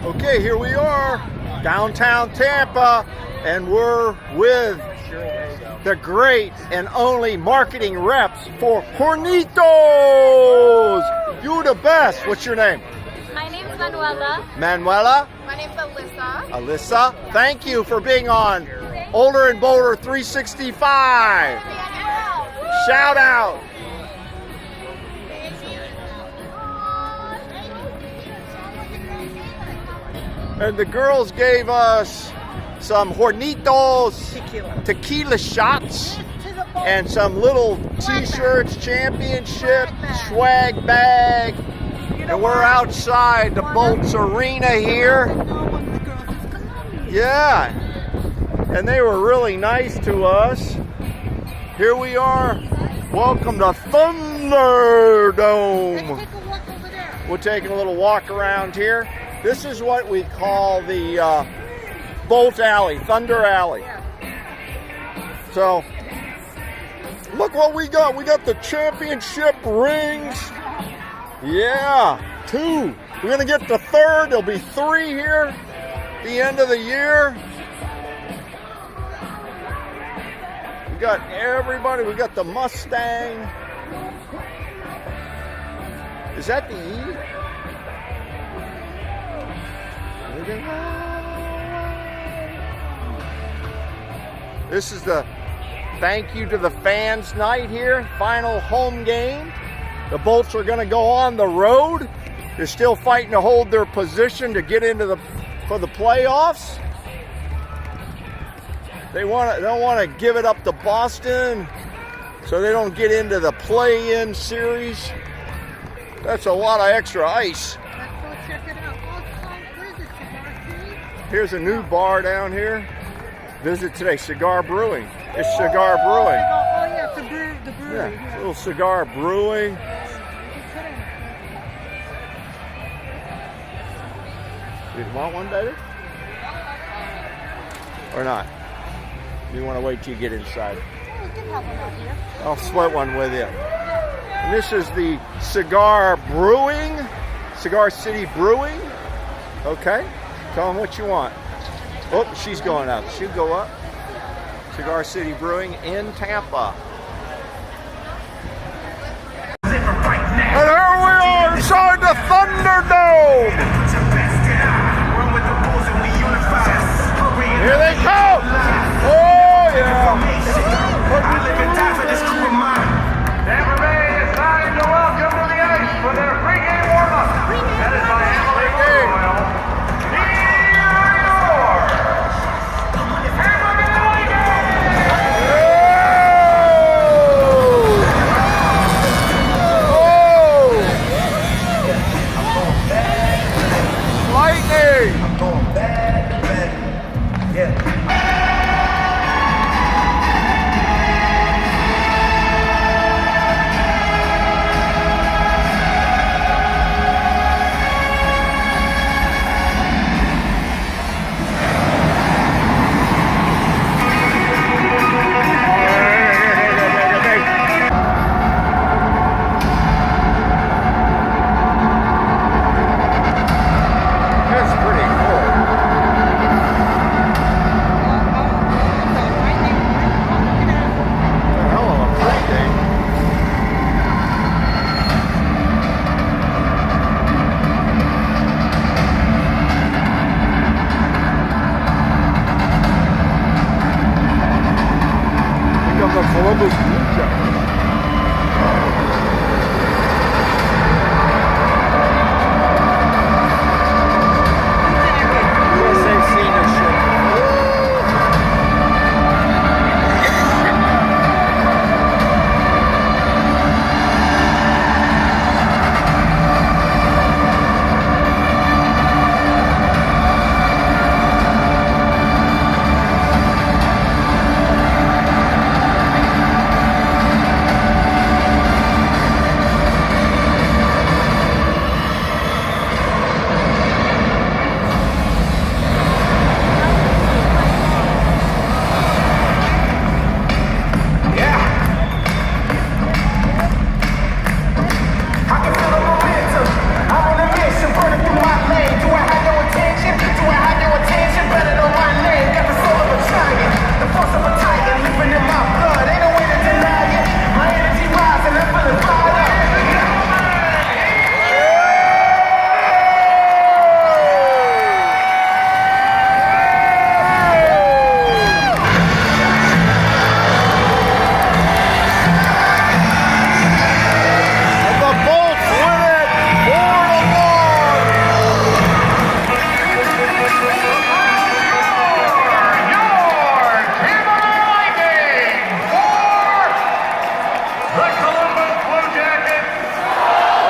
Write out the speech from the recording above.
Okay, here we are, downtown Tampa, and we're with the great and only marketing reps for Hornitos. You the best. What's your name? My name's Manuela. Manuela? My name's Alyssa. Alyssa, thank you for being on Older and Bolder 365. Shout out. And the girls gave us some Hornitos tequila shots and some little t-shirts, championship, swag bag. And we're outside the Bolts Arena here. Yeah. And they were really nice to us. Here we are. Welcome to Thunderdome. We're taking a little walk around here. This is what we call the Bolt Alley, Thunder Alley. So, look what we got. We got the championship rings. Yeah, 2. We're going to get the 3rd. There'll be 3 here at the end of the year. We got everybody. We got the Mustang. Is that the E? This is the thank you to the fans night here. Final home game. The Bolts are going to go on the road. They're still fighting to hold their position to get into for the playoffs. They don't want to give it up to Boston, so they don't get into the play-in series. That's a lot of extra ice. Here's a new bar down here. Visit today, Cigar Brewing. It's Cigar Brewing. Oh yeah, it's the brewery. Yeah, it's a little cigar brewing. You want one, baby? Or not? You want to wait till you get inside? I'll split one with you. And this is the Cigar Brewing, Cigar City Brewing. Okay. Tell them what you want. Oh, she's going up. She'll go up. Cigar City Brewing in Tampa. And here we are inside the Thunderdome. Here they come. Oh, yeah. Tampa Bay is time to welcome to the ice for their pregame warm-up. That is by Amalie Arena. Lightning! I'm going bad. Yeah.